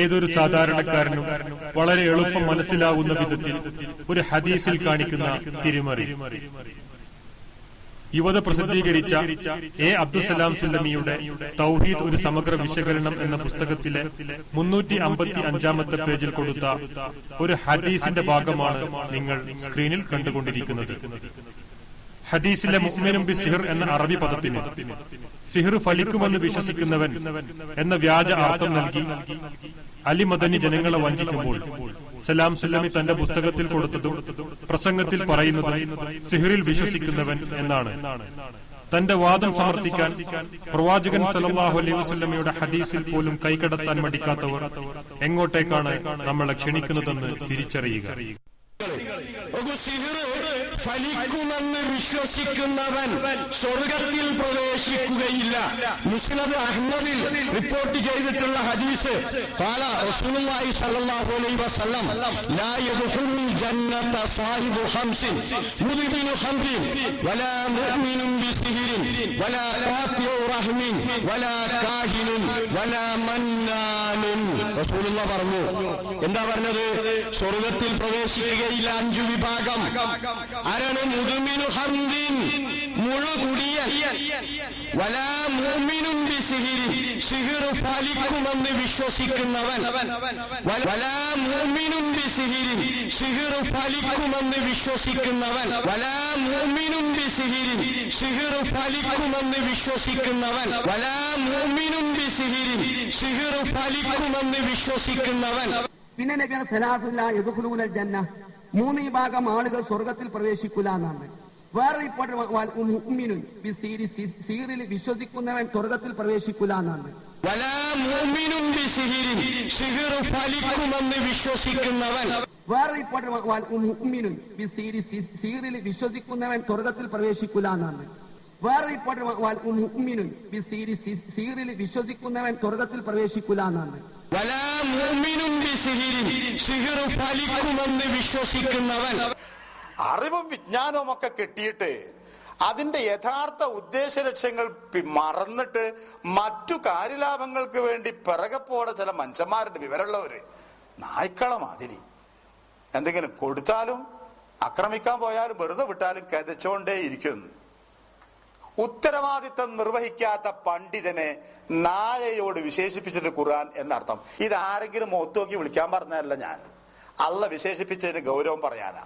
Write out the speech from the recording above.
ഏതൊരു സാധാരണക്കാരനും വളരെ എളുപ്പം മനസ്സിലാകുന്ന വിധത്തിൽ ഒരു ഹദീസിൽ കാണിക്കുന്ന തിരിമറി. യുവത പ്രസിദ്ധീകരിച്ച അബ്ദുസലാം സുല്ലമിയുടെ തൗഹീദ് ഒരു സമഗ്ര വിശകലനം എന്ന പുസ്തകത്തിലെ 355-ാമത്തെ പേജിൽ കൊടുത്ത ഒരു ഹദീസിന്റെ ഭാഗമാണ് നിങ്ങൾ സ്ക്രീനിൽ കണ്ടുകൊണ്ടിരിക്കുന്നത്. ഹദീസിലെ മുഅ്മിനും ബിസിഹർ എന്ന അറബി പദത്തിന് സിഹർ ഫലിക്കുമെന്ന് വിശ്വസിക്കുന്നവൻ എന്ന വ്യാജ അർത്ഥം നൽകി അലി മദനി ജനങ്ങളെ വഞ്ചിക്കുമ്പോൾ സലാം സുല്ലമി തന്റെ പുസ്തകത്തിൽ കൊടുത്തതും പ്രസംഗത്തിൽ പറയുന്നതും സിഹറിൽ വിശ്വസിക്കുന്നവൻ എന്നാണ്. തന്റെ വാദം സമർത്ഥിക്കാൻ പ്രവാചകൻ സല്ലല്ലാഹു അലൈഹി വസല്ലമയുടെ ഹദീസിൽ പോലും കൈകടത്താൻ മടിക്കാത്തവർ എങ്ങോട്ടേക്കാണ് നമ്മളെ ക്ഷണിക്കുന്നതെന്ന് തിരിച്ചറിയുക. ഫലിക്കുമെന്ന് വിശ്വസിക്കുന്നവൻ സ്വർഗത്തിൽ പ്രവേശിക്കുകയില്ല. മുസ്നദ് അഹ്മദിൽ റിപ്പോർട്ട് ചെയ്തിട്ടുള്ള ഹദീസ്, ഖാല റസൂലുള്ളാഹി സ്വല്ലല്ലാഹു അലൈഹി വസല്ലം ലാ യദ്ഖുലുൽ ജന്നത സാഹിബു ഖംസിൻ മുദ്മിനു ഖംറിൻ വലാ മുഅ്മിനുൻ ബിസിഹ്റിൻ വലാ ഖാതിഉ റഹ്മിൻ വലാ കാഹിനുൻ വലാ മന്നാനുൻ. റസൂലുള്ളാഹി പറഞ്ഞു. എന്താ പറഞ്ഞത്? സ്വർഗത്തിൽ പ്രവേശിക്കുകയില്ല 5 വിഭാഗം. ആരാണ്? മുദ്മിനു ഖംറിൻ, മുഴുകുടിയൻ, വലാ മുഅ്മിനുൻ ബിസിഹ്റിൻ, സിഹ്ർ ഫലിക്കുമെന്ന് വിശ്വസിക്കുന്നവൻ, വലാ മുഅ്മിനുൻ ബിസിഹ്റിൻ, സിഹ്ർ ഫലിക്കുമെന്ന് വിശ്വസിക്കുന്നവൻ, വലാ മുഅ്മിനുൻ ബിസിഹ്റിൻ, സിഹ്ർ ഫലിക്കുമെന്ന് വിശ്വസിക്കുന്നവൻ, വലാ മുഅ്മിനുൻ ബിസിഹ്റിൻ, സിഹ്ർ ഫലിക്കുമെന്ന് വിശ്വസിക്കുന്നവൻ. പിന്നെ നബിയാണ് സലാസുല്ല യദ്ഖുലൂനൽ ജന്ന, 3 വിഭാഗം ആളുകൾ സ്വർഗത്തിൽ പ്രവേശിക്കൂല എന്നാണ്. വേറെ റിപ്പോർട്ട് മുഅ്മിനുൻ ബിസിഹ്രി, സിഹ്റിൽ വിശ്വസിക്കുന്നവൻ സ്വർഗത്തിൽ പ്രവേശിക്കൂല എന്നാണ്. വലാ മുഅ്മിനുൻ ബിസിഹ്റിൻ, സിഹ്ർ ഫലിക്കുമെന്ന് വിശ്വസിക്കുന്നവൻ. വേറെ റിപ്പോർട്ട് മുഅ്മിനുൻ ബിസിഹ്രി, സിഹ്റിൽ വിശ്വസിക്കുന്നവൻ സ്വർഗത്തിൽ പ്രവേശിക്കൂല എന്നാണ്. വേറെ റിപ്പോർട്ട് മുഅ്മിനുൻ ബിസിഹ്രി, സിഹ്റിൽ വിശ്വസിക്കുന്നവൻ സ്വർഗത്തിൽ പ്രവേശിക്കൂല എന്നാണ്. വലാ മുഅ്മിനുൻ ബിസിഹ്റിൻ, സിഹ്ർ ഫലിക്കുമെന്ന് വിശ്വസിക്കുന്നവൻ. അറിവും വിജ്ഞാനവും ഒക്കെ കിട്ടിയിട്ട് അതിന്റെ യഥാർത്ഥ ഉദ്ദേശ ലക്ഷ്യങ്ങൾ മറന്നിട്ട് മറ്റു കാര്യലാഭങ്ങൾക്ക് വേണ്ടി പിറകെപ്പോടെ ചില മനുഷ്യന്മാരുടെ വിവരമുള്ളവര് നായ്ക്കള മാതിരി എന്തെങ്കിലും കൊടുത്താലും ആക്രമിക്കാൻ പോയാലും വെറുതെ വിട്ടാലും കതച്ചോണ്ടേ ഇരിക്കുന്നു. ഉത്തരവാദിത്തം നിർവഹിക്കാത്ത പണ്ഡിതനെ നായയോട് വിശേഷിപ്പിച്ചിട്ട് ഖുർആൻ എന്നർത്ഥം. ഇതാരെങ്കിലും ഒത്തുനോക്കി വിളിക്കാൻ പറഞ്ഞതല്ല, ഞാൻ അള്ള വിശേഷിപ്പിച്ചതിന് ഗൗരവം പറയാനാ.